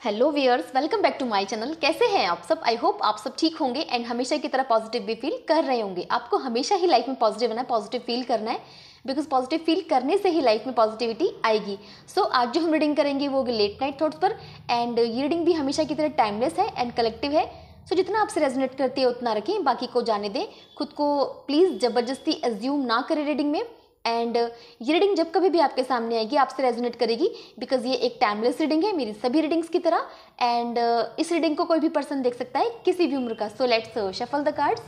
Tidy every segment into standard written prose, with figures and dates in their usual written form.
Hello viewers, welcome back to my channel. कैसे हैं आप सब? आई होप आप सब ठीक होंगे एंड हमेशा की तरह पॉजिटिव भी फील कर रहे होंगे। आपको हमेशा ही लाइफ में पॉजिटिव रहना है, पॉजिटिव फील करना है, बिकॉज पॉजिटिव फील करने से ही लाइफ में पॉजिटिविटी आएगी। सो आज जो हम रीडिंग करेंगे वो होगी लेट नाइट थॉट्स पर, एंड ये रीडिंग भी हमेशा की तरह टाइमलेस है एंड कलेक्टिव है। सो जितना आपसे रेजोनेट करती है उतना रखें, बाकी को जाने दें। खुद को प्लीज़ ज़बरदस्ती एज्यूम ना करें रीडिंग में। एंड ये रीडिंग जब कभी भी आपके सामने आएगी आपसे रेजोनेट करेगी, बिकॉज ये एक टाइमलेस रीडिंग है मेरी सभी रीडिंग्स की तरह। एंड इस रीडिंग को कोई भी पर्सन देख सकता है, किसी भी उम्र का। So let's shuffle the cards.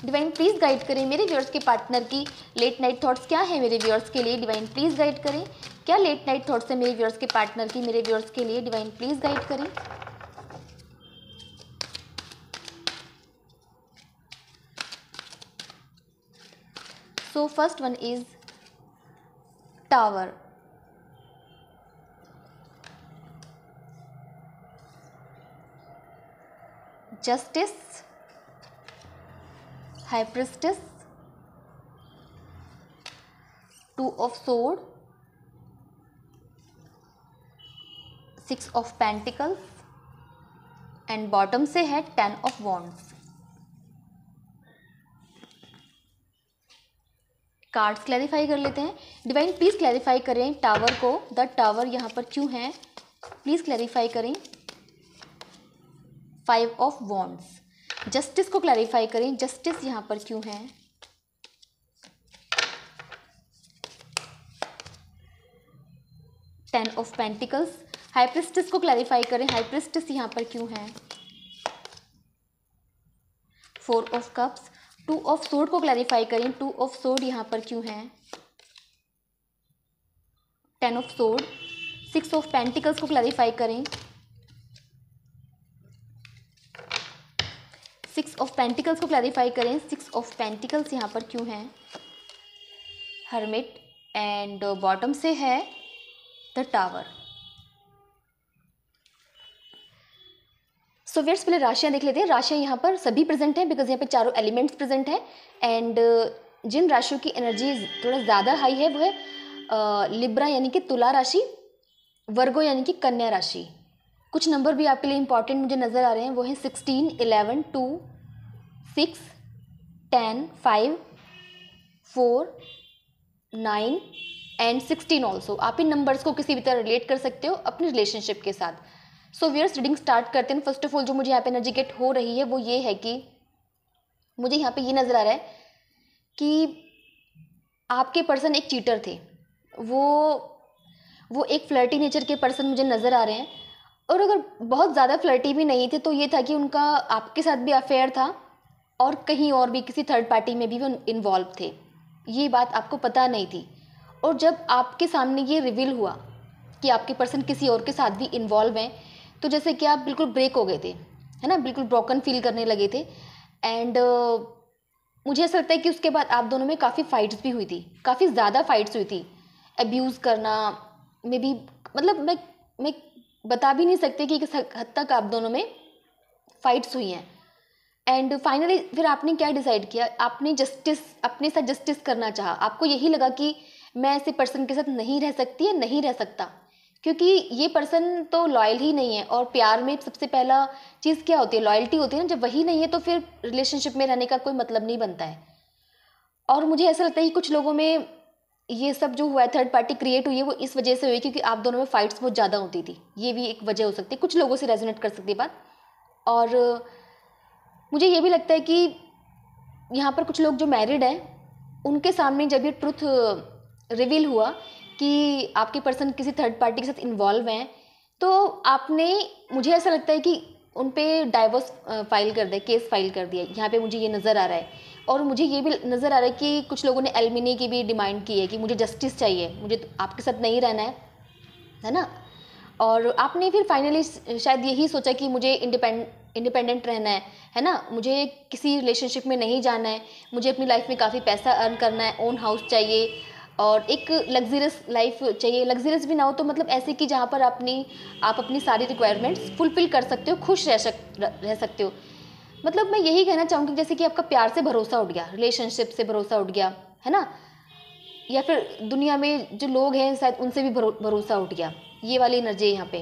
Divine please guide करें मेरे व्यूअर्स के पार्टनर की लेट नाइट थॉट्स क्या है मेरे व्यूअर्स के लिए। डिवाइन प्लीज़ गाइड करें क्या लेट नाइट थॉट्स है मेरे व्यूअर्स के पार्टनर की मेरे व्यूअर्स के लिए। डिवाइन प्लीज़ गाइड करें। So first one is Tower. Justice, High Priestess, Two of Sword, Six of Pentacles and bottom से है Ten of Wands। Cards clarify कर लेते हैं। डिवाइन प्लीज़ क्लैरिफाई करें टावर को, द टावर यहाँ पर क्यों है, प्लीज़ क्लैरिफाई करें। Five of wands. जस्टिस को क्लैरिफाई करें, जस्टिस यहाँ पर क्यों है। Ten of pentacles. High priestess को क्लैरिफाई करें, हाई प्रिस्टेस यहाँ पर क्यों है। Four of cups. Two of sword को क्लैरिफाई करें, टू ऑफ सोर्ड यहाँ पर क्यों है। Ten of sword. Six of pentacles को क्लैरिफाई करें। सिक्स ऑफ पेंटिकल्स को क्लैरिफाई करें, सिक्स ऑफ पेंटिकल्स यहाँ पर क्यों है। हर्मिट एंड बॉटम से है द टावर। सो व्यूअर्स पहले राशियाँ देख लेते हैं। राशियाँ यहाँ पर सभी प्रेजेंट हैं, बिकॉज यहाँ पे चारों एलिमेंट्स प्रेजेंट हैं। एंड जिन राशियों की एनर्जी थोड़ा ज़्यादा हाई है वो है लिब्रा यानी कि तुला राशि, वर्गो यानी कि कन्या राशि। कुछ नंबर भी आपके लिए इंपॉर्टेंट मुझे नज़र आ रहे हैं, वो हैं 16, 11, 2, 6, 10, 5, 4, 9 एंड 16 ऑल्सो। आप इन नंबर्स को किसी भी तरह रिलेट कर सकते हो अपने रिलेशनशिप के साथ। सो व्यूअर्स रीडिंग स्टार्ट करते हैं। फर्स्ट ऑफ ऑल जो मुझे यहाँ पे एनर्जी गेट हो रही है वो ये है कि मुझे यहाँ पे ये नज़र आ रहा है कि आपके पर्सन एक चीटर थे। वो एक फ्लर्टी नेचर के पर्सन मुझे नज़र आ रहे हैं, और अगर बहुत ज़्यादा फ्लर्टी भी नहीं थे तो ये था कि उनका आपके साथ भी अफेयर था और कहीं और भी किसी थर्ड पार्टी में भी वो इन्वॉल्व थे। ये बात आपको पता नहीं थी, और जब आपके सामने ये रिवील हुआ कि आपके पर्सन किसी और के साथ भी इन्वॉल्व हैं, तो जैसे कि आप बिल्कुल ब्रेक हो गए थे, है ना, बिल्कुल ब्रोकन फील करने लगे थे। एंड मुझे ऐसा लगता है कि उसके बाद आप दोनों में काफ़ी फाइट्स भी हुई थी, काफ़ी ज़्यादा फाइट्स हुई थी। अब्यूज़ करना में भी, मतलब मैं बता भी नहीं सकती कि किस हद तक आप दोनों में फाइट्स हुई हैं। एंड फाइनली फिर आपने क्या डिसाइड किया, आपने जस्टिस, अपने साथ जस्टिस करना चाहा। आपको यही लगा कि मैं ऐसे पर्सन के साथ नहीं रह सकती या नहीं रह सकता, क्योंकि ये पर्सन तो लॉयल ही नहीं है। और प्यार में सबसे पहला चीज़ क्या होती है, लॉयल्टी होती है ना। जब वही नहीं है तो फिर रिलेशनशिप में रहने का कोई मतलब नहीं बनता है। और मुझे ऐसा लगता है कि कुछ लोगों में ये सब जो हुआ है, थर्ड पार्टी क्रिएट हुई है, वो इस वजह से हुई क्योंकि आप दोनों में फाइट्स बहुत ज़्यादा होती थी। ये भी एक वजह हो सकती है, कुछ लोगों से रेजोनेट कर सकती है बात। और मुझे ये भी लगता है कि यहाँ पर कुछ लोग जो मैरिड हैं उनके सामने जब ये ट्रुथ रिवील हुआ कि आपके पर्सन किसी थर्ड पार्टी के साथ इन्वॉल्व हैं, तो आपने, मुझे ऐसा लगता है कि उन पे डाइवोर्स फाइल कर दिया, केस फाइल कर दिया। यहाँ पे मुझे ये नज़र आ रहा है। और मुझे ये भी नज़र आ रहा है कि कुछ लोगों ने एलिमिनी की भी डिमांड की है कि मुझे जस्टिस चाहिए, मुझे तो आपके साथ नहीं रहना है ना। और आपने फिर फाइनली शायद यही सोचा कि मुझे इंडिपेंडेंट रहना है ना, मुझे किसी रिलेशनशिप में नहीं जाना है, मुझे अपनी लाइफ में काफ़ी पैसा अर्न करना है, ओन हाउस चाहिए और एक लग्जरियस लाइफ चाहिए। लग्जरियस भी ना हो तो मतलब ऐसे कि जहाँ पर आप अपनी सारी रिक्वायरमेंट्स फुलफिल कर सकते हो, खुश रह सकते हो। मतलब मैं यही कहना चाहूँगी जैसे कि आपका प्यार से भरोसा उठ गया, रिलेशनशिप से भरोसा उठ गया, है ना, या फिर दुनिया में जो लोग हैं शायद उनसे भी भरोसा उठ गया। ये वाली एनर्जी है यहाँ पे।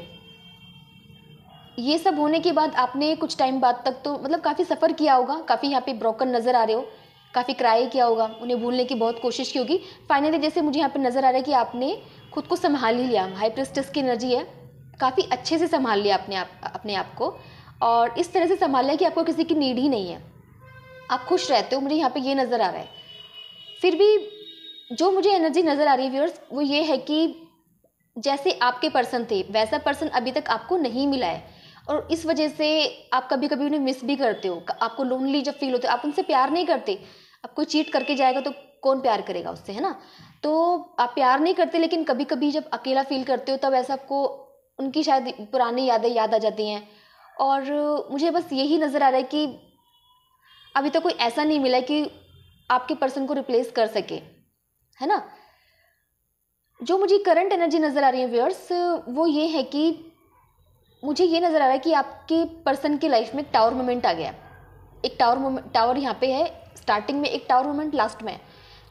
ये सब होने के बाद आपने कुछ टाइम बाद तक तो मतलब काफ़ी सफ़र किया होगा, काफ़ी यहाँ पे ब्रोकन नज़र आ रहे हो, काफ़ी क्राई किया होगा, उन्हें भूलने की बहुत कोशिश की होगी। फाइनली जैसे मुझे यहाँ पे नज़र आ रहा है कि आपने खुद को संभाल ही लिया। हाई प्रेस्टिस की एनर्जी है, काफ़ी अच्छे से संभाल लिया अपने आप को, और इस तरह से संभाल लिया कि आपको किसी की नीड ही नहीं है, आप खुश रहते हो, मुझे यहाँ पे ये नज़र आ रहा है। फिर भी जो मुझे एनर्जी नज़र आ रही है व्यूअर्स, वो ये है कि जैसे आपके पर्सन थे वैसा पर्सन अभी तक आपको नहीं मिला है, और इस वजह से आप कभी कभी उन्हें मिस भी करते हो। आपको लोनली जब फील होता है, आप उनसे प्यार नहीं करते। अब कोई चीट करके जाएगा तो कौन प्यार करेगा उससे, है ना। तो आप प्यार नहीं करते, लेकिन कभी कभी जब अकेला फील करते हो तब ऐसा आपको उनकी शायद पुरानी यादें याद आ जाती हैं। और मुझे बस यही नज़र आ रहा है कि अभी तक कोई ऐसा नहीं मिला है कि आपके पर्सन को रिप्लेस कर सके, है ना। जो मुझे करंट एनर्जी नज़र आ रही है व्यूअर्स, वो ये है कि मुझे ये नज़र आ रहा है कि आपके पर्सन की लाइफ में टावर मोमेंट आ गया। एक टावर यहाँ पे है, स्टार्टिंग में एक टावर मोमेंट, लास्ट में,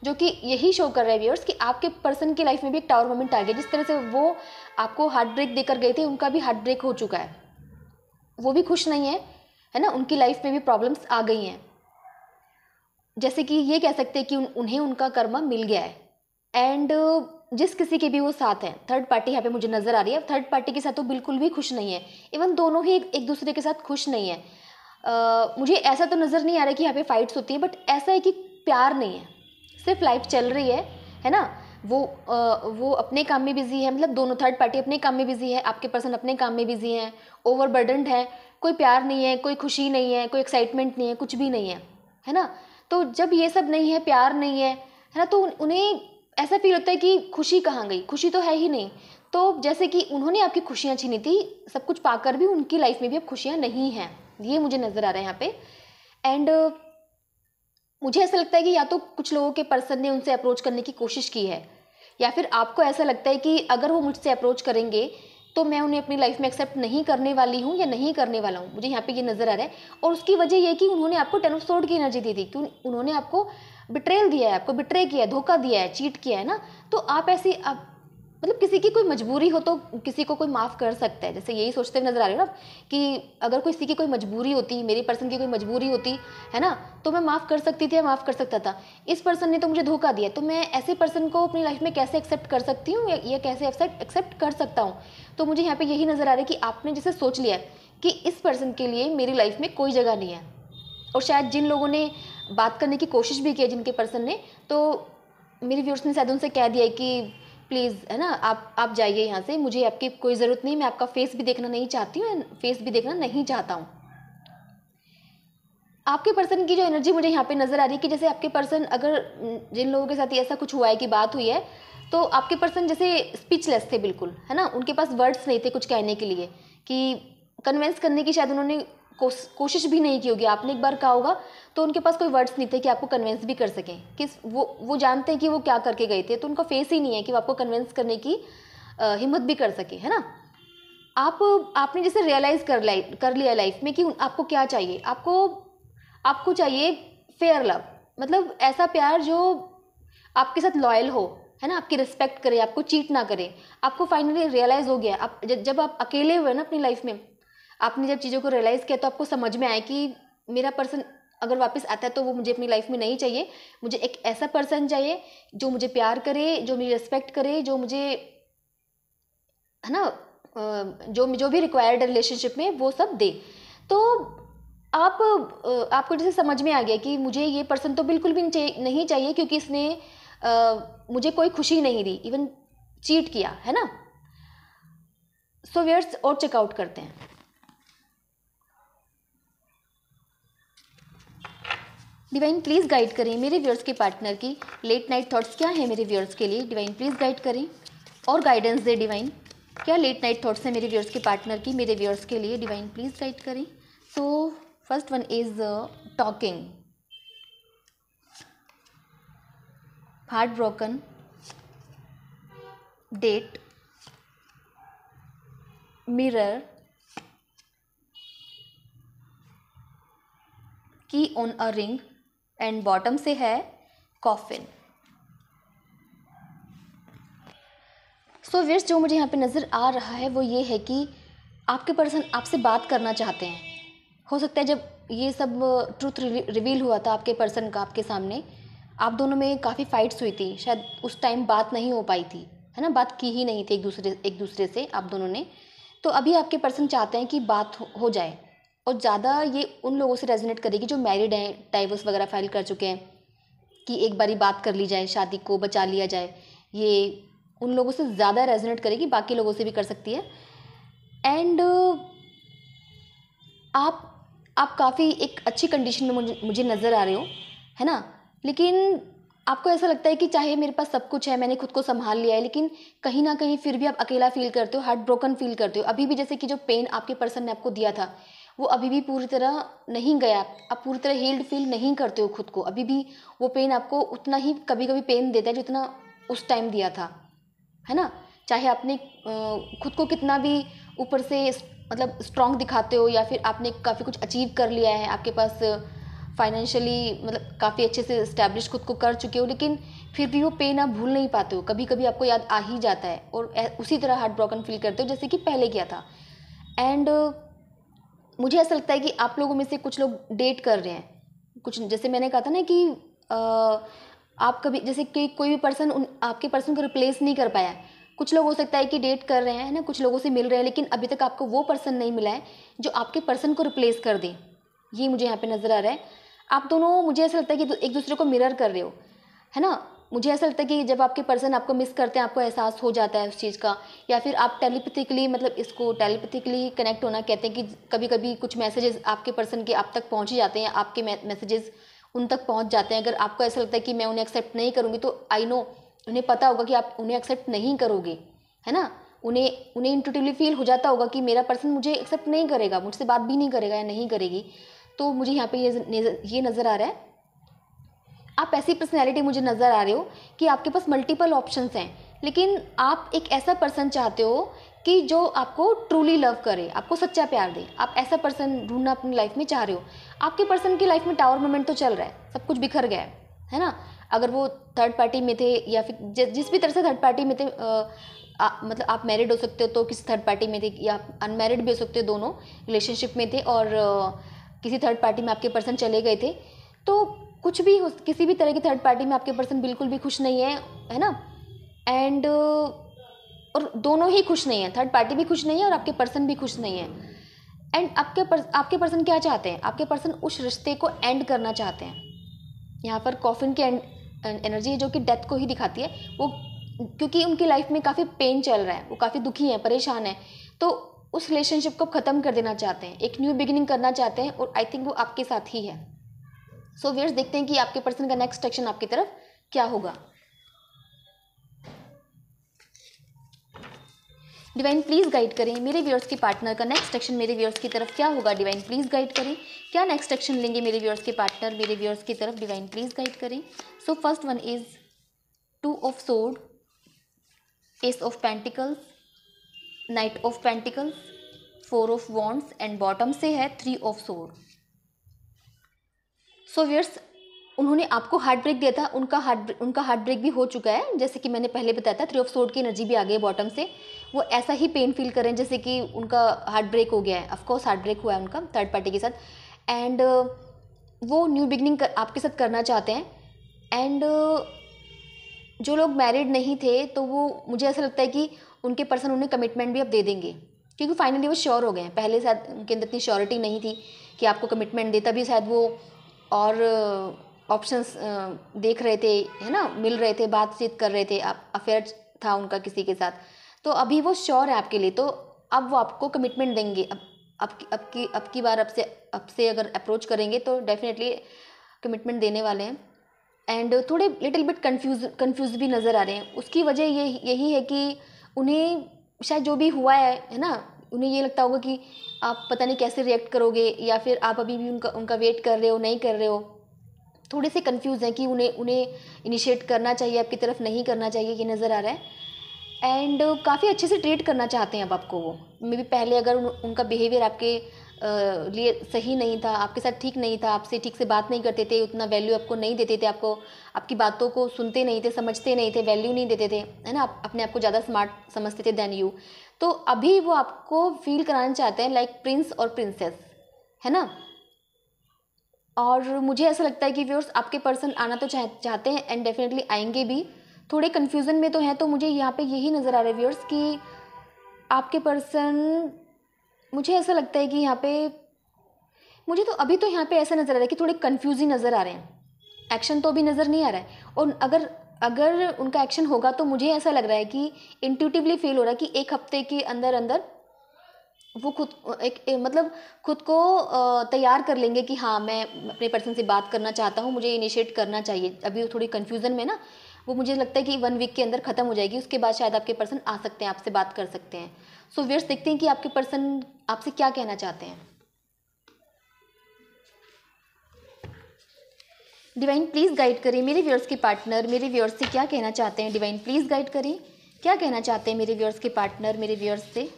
जो कि यही शो कर रहा है व्यूअर्स कि आपके पर्सन की लाइफ में भी एक टावर मोमेंट आ गया। जिस तरह से वो आपको हार्ट ब्रेक देकर गए थे, उनका भी हार्ट ब्रेक हो चुका है, वो भी खुश नहीं है ना। उनकी लाइफ में भी प्रॉब्लम्स आ गई हैं, जैसे कि ये कह सकते हैं कि उन्हें उनका कर्मा मिल गया है। एंड जिस किसी के भी वो साथ हैं, थर्ड पार्टी यहाँ पे मुझे नज़र आ रही है, थर्ड पार्टी के साथ तो बिल्कुल भी खुश नहीं है। इवन दोनों ही एक दूसरे के साथ खुश नहीं है। मुझे ऐसा तो नज़र नहीं आ रहा है कि यहाँ पे फाइट्स होती है, बट ऐसा है कि प्यार नहीं है, सिर्फ लाइफ चल रही है ना। वो अपने काम में बिजी है, मतलब दोनों थर्ड पार्टी अपने काम में बिजी है, आपके पर्सन अपने काम में बिजी हैं, ओवरबर्डन्ड है, कोई प्यार नहीं है, कोई खुशी नहीं है, कोई एक्साइटमेंट नहीं है, कुछ भी नहीं है ना। तो जब ये सब नहीं है, प्यार नहीं है ना, तो उन्हें ऐसा फील होता है कि खुशी कहाँ गई, खुशी तो है ही नहीं। तो जैसे कि उन्होंने आपकी खुशियाँ छीनी थी, सब कुछ पाकर भी उनकी लाइफ में भी अब खुशियाँ नहीं हैं, ये मुझे नज़र आ रहा है यहाँ पे। एंड मुझे ऐसा लगता है कि या तो कुछ लोगों के पर्सन ने उनसे अप्रोच करने की कोशिश की है, या फिर आपको ऐसा लगता है कि अगर वो मुझसे अप्रोच करेंगे तो मैं उन्हें अपनी लाइफ में एक्सेप्ट नहीं करने वाली हूँ या नहीं करने वाला हूँ। मुझे यहाँ पे ये नज़र आ रहा है, और उसकी वजह ये है कि उन्होंने आपको 10 ऑफ सोर्ड की एनर्जी दी थी, कि उन्होंने आपको बिट्रेल दिया है, आपको बिट्रे किया है, धोखा दिया है, चीट किया है ना। तो आप ऐसे मतलब किसी की कोई मजबूरी हो तो किसी को कोई माफ़ कर सकता है, जैसे यही सोचते हुए नजर आ रहे हो ना कि अगर किसी की कोई मजबूरी होती, मेरे पर्सन की कोई मजबूरी होती है ना, तो मैं माफ़ कर सकती थी या माफ़ कर सकता था। इस पर्सन ने तो मुझे धोखा दिया, तो मैं ऐसे पर्सन को अपनी लाइफ में कैसे एक्सेप्ट कर सकती हूँ या कैसे एक्सेप्ट कर सकता हूँ। तो मुझे यहाँ पे यही नज़र आ रहा है कि आपने जैसे सोच लिया है कि इस पर्सन के लिए मेरी लाइफ में कोई जगह नहीं है। और शायद जिन लोगों ने बात करने की कोशिश भी की है, जिनके पर्सन ने, तो मेरी व्यूअर्स ने शायद उनसे कह दिया है कि प्लीज़, है ना, आप जाइए यहाँ से, मुझे आपकी कोई ज़रूरत नहीं, मैं आपका फेस भी देखना नहीं चाहती हूँ, फेस भी देखना नहीं चाहता हूँ। आपके पर्सन की जो एनर्जी मुझे यहाँ पे नज़र आ रही है कि जैसे आपके पर्सन, अगर जिन लोगों के साथ ऐसा कुछ हुआ है कि बात हुई है, तो आपके पर्सन जैसे स्पीचलेस थे बिल्कुल, है ना, उनके पास वर्ड्स नहीं थे कुछ कहने के लिए, कि कन्विंस करने की शायद उन्होंने कोशिश भी नहीं की होगी। आपने एक बार कहा होगा तो उनके पास कोई वर्ड्स नहीं थे कि आपको कन्विंस भी कर सकें, कि वो जानते हैं कि वो क्या करके गए थे, तो उनका फेस ही नहीं है कि वो आपको कन्विंस करने की हिम्मत भी कर सके, है ना। आपने जैसे रियलाइज़ कर लिया लाइफ में कि आपको क्या चाहिए। आपको चाहिए फेयर लव, मतलब ऐसा प्यार जो आपके साथ लॉयल हो, है ना, आपकी रिस्पेक्ट करे, आपको चीट ना करे। आपको फाइनली रियलाइज़ हो गया, आप जब आप अकेले हुए ना अपनी लाइफ में, आपने जब चीज़ों को रियलाइज़ किया, तो आपको समझ में आया कि मेरा पर्सन अगर वापस आता है तो वो मुझे अपनी लाइफ में नहीं चाहिए। मुझे एक ऐसा पर्सन चाहिए जो मुझे प्यार करे, जो मुझे रिस्पेक्ट करे, जो मुझे, है ना, जो भी रिक्वायर्ड रिलेशनशिप में वो सब दे। तो आपको जैसे समझ में आ गया कि मुझे ये पर्सन तो बिल्कुल भी नहीं चाहिए, क्योंकि इसने मुझे कोई खुशी नहीं दी, इवन चीट किया, है ना। सो व्यूअर्स, और चेकआउट करते हैं। डिवाइन प्लीज़ गाइड करें मेरे व्यूअर्स के पार्टनर की लेट नाइट थॉट्स क्या है मेरे व्यूअर्स के लिए। डिवाइन प्लीज़ गाइड करें और गाइडेंस दे डिवाइन। क्या लेट नाइट थॉट्स है मेरे व्यूअर्स के पार्टनर की मेरे व्यूअर्स के लिए। डिवाइन प्लीज़ गाइड करें। So first one is talking, heart broken, date, mirror, key on a ring, and bottom से है कॉफिन। सो व्यूअर्स, जो मुझे यहाँ पे नज़र आ रहा है वो ये है कि आपके पर्सन आपसे बात करना चाहते हैं। हो सकता है जब ये सब ट्रुथ रिवील हुआ था आपके पर्सन का आपके सामने, आप दोनों में काफ़ी फाइट्स हुई थी, शायद उस टाइम बात नहीं हो पाई थी, है ना, बात की ही नहीं थी एक दूसरे से आप दोनों ने। तो अभी आपके पर्सन चाहते हैं कि बात हो जाए, और ज़्यादा ये उन लोगों से रेजोनेट करेगी जो मैरिड हैं, डाइवोर्स वगैरह फाइल कर चुके हैं, कि एक बारी बात कर ली जाए, शादी को बचा लिया जाए। ये उन लोगों से ज़्यादा रेजोनेट करेगी, बाकी लोगों से भी कर सकती है। एंड आप काफ़ी एक अच्छी कंडीशन में मुझे नज़र आ रहे हो, है ना, लेकिन आपको ऐसा लगता है कि चाहे मेरे पास सब कुछ है, मैंने खुद को संभाल लिया है, लेकिन कहीं ना कहीं फिर भी आप अकेला फील करते हो, हार्ट ब्रोकन फील करते हो अभी भी। जैसे कि जो पेन आपके पर्सन ने आपको दिया था वो अभी भी पूरी तरह नहीं गया, आप पूरी तरह हील्ड फील नहीं करते हो खुद को। अभी भी वो पेन आपको उतना ही कभी कभी पेन देता है जितना उस टाइम दिया था, है ना। चाहे आपने खुद को कितना भी ऊपर से मतलब स्ट्रांग दिखाते हो, या फिर आपने काफ़ी कुछ अचीव कर लिया है, आपके पास फाइनेंशियली मतलब काफ़ी अच्छे से इस्टेब्लिश खुद को कर चुके हो, लेकिन फिर भी वो पेन आप भूल नहीं पाते हो। कभी कभी आपको याद आ ही जाता है और उसी तरह हार्ट ब्रोकन फील करते हो जैसे कि पहले किया था। एंड मुझे ऐसा लगता है कि आप लोगों में से कुछ लोग डेट कर रहे हैं, कुछ जैसे मैंने कहा था ना कि आप कभी जैसे कि कोई भी पर्सन आपके पर्सन को रिप्लेस नहीं कर पाया है। कुछ लोग हो सकता है कि डेट कर रहे हैं, है ना, कुछ लोगों से मिल रहे हैं, लेकिन अभी तक आपको वो पर्सन नहीं मिला है जो आपके पर्सन को रिप्लेस कर दे। ये मुझे यहाँ पे नज़र आ रहा है। आप दोनों, मुझे ऐसा लगता है कि एक दूसरे को मिरर कर रहे हो, है ना। मुझे ऐसा लगता है कि जब आपके पर्सन आपको मिस करते हैं, आपको एहसास हो जाता है उस चीज़ का, या फिर आप टेलीपैथिकली, मतलब इसको टेलीपैथिकली कनेक्ट होना कहते हैं, कि कभी कभी कुछ मैसेजेस आपके पर्सन के आप तक पहुँच ही जाते हैं, आपके मैसेजेस उन तक पहुँच जाते हैं। अगर आपको ऐसा लगता है कि मैं उन्हें एक्सेप्ट नहीं करूँगी, तो आई नो उन्हें पता होगा कि आप उन्हें एक्सेप्ट नहीं करोगे, है ना। उन्हें इंट्यूटिवली फील हो जाता होगा कि मेरा पर्सन मुझे एक्सेप्ट नहीं करेगा, मुझसे बात भी नहीं करेगा या नहीं करेगी। तो मुझे यहाँ पे ये नज़र आ रहा है। आप ऐसी पर्सनैलिटी मुझे नज़र आ रहे हो कि आपके पास मल्टीपल ऑप्शंस हैं, लेकिन आप एक ऐसा पर्सन चाहते हो कि जो आपको ट्रूली लव करे, आपको सच्चा प्यार दे। आप ऐसा पर्सन ढूंढना अपनी लाइफ में चाह रहे हो। आपके पर्सन की लाइफ में टावर मोमेंट तो चल रहा है, सब कुछ बिखर गया है ना। अगर वो थर्ड पार्टी में थे, या फिर जिस भी तरह से थर्ड पार्टी में थे, मतलब आप मैरिड हो सकते हो तो किसी थर्ड पार्टी में थे, या अनमैरिड भी हो सकते हो, दोनों रिलेशनशिप में थे और किसी थर्ड पार्टी में आपके पर्सन चले गए थे। तो कुछ भी हो, किसी भी तरह की थर्ड पार्टी में आपके पर्सन बिल्कुल भी खुश नहीं है ना। एंड और दोनों ही खुश नहीं है, थर्ड पार्टी भी खुश नहीं है और आपके पर्सन भी खुश नहीं है। एंड आपके पर्सन क्या चाहते हैं? आपके पर्सन उस रिश्ते को एंड करना चाहते हैं। यहाँ पर कॉफिन की एनर्जी है जो कि डेथ को ही दिखाती है। वो क्योंकि उनकी लाइफ में काफ़ी पेन चल रहा है, वो काफ़ी दुखी हैं, परेशान हैं, तो उस रिलेशनशिप को ख़त्म कर देना चाहते हैं, एक न्यू बिगिनिंग करना चाहते हैं, और आई थिंक वो आपके साथ ही है। सो व्यूअर्स, देखते हैं कि आपके पर्सन का नेक्स्ट एक्शन आपकी तरफ क्या होगा। डिवाइन प्लीज़ गाइड करें मेरे व्यूअर्स के पार्टनर का नेक्स्ट एक्शन मेरे व्यूअर्स की तरफ क्या होगा। डिवाइन प्लीज़ गाइड करें, क्या नेक्स्ट एक्शन लेंगे मेरे व्यूअर्स के पार्टनर मेरे व्यूअर्स की तरफ। डिवाइन प्लीज़ गाइड करें। So first one is 2 of sword, S of pentacles, night of pentacles, 4 of wands, and bottom से है 3 ऑफ सोर्ड। सो व्यूअर्स, उन्होंने आपको हार्ट ब्रेक दिया था, उनका हार्ट ब्रेक भी हो चुका है, जैसे कि मैंने पहले बताया था। 3 ऑफ सोर्ड की एनर्जी भी आ गई है बॉटम से। वो ऐसा ही पेन फील कर रहे हैं जैसे कि उनका हार्ट ब्रेक हो गया है। ऑफकोर्स हार्ट ब्रेक हुआ है उनका थर्ड पार्टी के साथ, एंड वो न्यू बिगनिंग आपके साथ करना चाहते हैं। एंड जो लोग मैरिड नहीं थे, तो वो मुझे ऐसा लगता है कि उनके पर्सन उन्हें कमिटमेंट भी अब दे देंगे, क्योंकि फाइनली वो श्योर हो गए हैं। पहले शायद उनके अंदर इतनी श्योरिटी नहीं थी कि आपको कमिटमेंट दे, तभी शायद वो और ऑप्शंस देख रहे थे, है ना, मिल रहे थे, बातचीत कर रहे थे, अफेयर था उनका किसी के साथ। तो अभी वो श्योर है आपके लिए, तो अब वो आपको कमिटमेंट देंगे। अब की बार आपसे अगर अप्रोच करेंगे तो डेफिनेटली कमिटमेंट देने वाले हैं। एंड थोड़े लिटिल बिट कंफ्यूज भी नज़र आ रहे हैं। उसकी वजह यही है कि उन्हें शायद जो भी हुआ है ना, उन्हें ये लगता होगा कि आप पता नहीं कैसे रिएक्ट करोगे, या फिर आप अभी भी उनका वेट कर रहे हो, नहीं कर रहे हो। थोड़े से कंफ्यूज हैं कि उन्हें इनिशिएट करना चाहिए आपकी तरफ, नहीं करना चाहिए, ये नज़र आ रहा है। एंड काफ़ी अच्छे से ट्रीट करना चाहते हैं अब आपको वो। मे बी पहले अगर उनका बिहेवियर लिए सही नहीं था, आपके साथ ठीक नहीं था, आपसे ठीक से बात नहीं करते थे, उतना वैल्यू आपको नहीं देते थे, आपको आपकी बातों को सुनते नहीं थे, समझते नहीं थे, वैल्यू नहीं देते थे, है ना, आप अपने आप को ज़्यादा स्मार्ट समझते थे देन यू। तो अभी वो आपको फील कराना चाहते हैं लाइक प्रिंस और प्रिंसेस, है ना। और मुझे ऐसा लगता है कि व्यूअर्स आपके पर्सन आना तो चाहते हैं एंड डेफिनेटली आएंगे भी। थोड़े कन्फ्यूज़न में तो हैं, तो मुझे यहाँ पे यही नज़र आ रहा है व्यूअर्स कि आपके पर्सन, मुझे ऐसा लगता है कि यहाँ पे मुझे तो अभी तो यहाँ पे ऐसा नज़र आ रहा है कि थोड़े कन्फ्यूज ही नज़र आ रहे हैं, एक्शन तो अभी नज़र नहीं आ रहा है। और अगर अगर उनका एक्शन होगा तो मुझे ऐसा लग रहा है कि इंट्यूटिवली फील हो रहा है कि एक हफ्ते के अंदर अंदर वो मतलब खुद को तैयार कर लेंगे कि हाँ मैं अपने पर्सन से बात करना चाहता हूँ, मुझे इनिशिएट करना चाहिए। अभी वो थोड़ी कन्फ्यूज़न में ना, वो मुझे लगता है कि 1 वीक के अंदर ख़त्म हो जाएगी, उसके बाद शायद आपके पर्सन आ सकते हैं, आपसे बात कर सकते हैं। सो व्यूअर्स देखते हैं कि आपके पर्सन आपसे क्या कहना चाहते हैं। डिवाइन प्लीज़ गाइड करें मेरे व्यूअर्स के पार्टनर मेरे व्यूअर्स से क्या कहना चाहते हैं। डिवाइन प्लीज़ गाइड करें, क्या कहना चाहते हैं मेरे व्यूअर्स के पार्टनर मेरे व्यूअर्स से।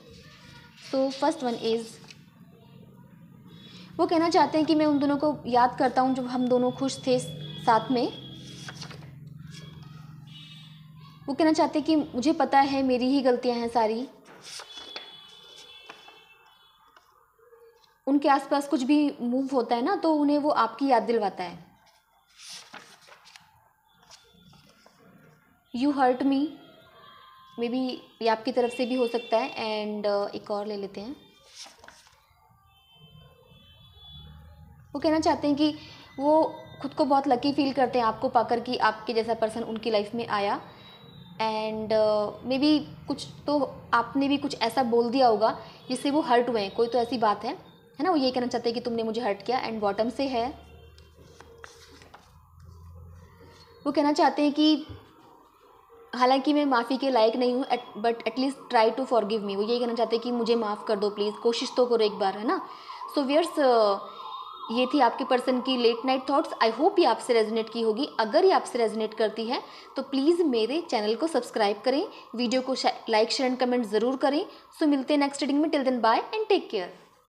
सो फर्स्ट वन इज़, वो कहना चाहते हैं कि मैं उन दोनों को याद करता हूँ जब हम दोनों खुश थे साथ में। वो कहना चाहते हैं कि मुझे पता है मेरी ही गलतियाँ हैं सारी, उनके आसपास कुछ भी मूव होता है ना तो उन्हें वो आपकी याद दिलवाता है। You hurt me, maybe ये आपकी तरफ से भी हो सकता है। एंड एक और ले लेते हैं। वो कहना चाहते हैं कि वो खुद को बहुत लकी फील करते हैं आपको पाकर कि आपके जैसा पर्सन उनकी लाइफ में आया। एंड मे बी कुछ तो आपने भी कुछ ऐसा बोल दिया होगा जिससे वो हर्ट हुए हैं, कोई तो ऐसी बात है ना। वो ये कहना चाहते हैं कि तुमने मुझे हर्ट किया। एंड बॉटम से है, वो कहना चाहते हैं कि हालांकि मैं माफ़ी के लायक नहीं हूँ but at least try to forgive me. वो ये कहना चाहते हैं कि मुझे माफ़ कर दो प्लीज़, कोशिश तो करो एक बार, है ना। सो व्यूअर्स ये थी आपके पर्सन की late night thoughts. I hope ये आपसे रेजोनेट की होगी। अगर ये आपसे रेजोनेट करती है तो प्लीज़ मेरे चैनल को सब्सक्राइब करें, वीडियो को लाइक शेयर एंड कमेंट ज़रूर करें। सो मिलते हैं नेक्स्ट रीडिंग में। Till then bye and take care.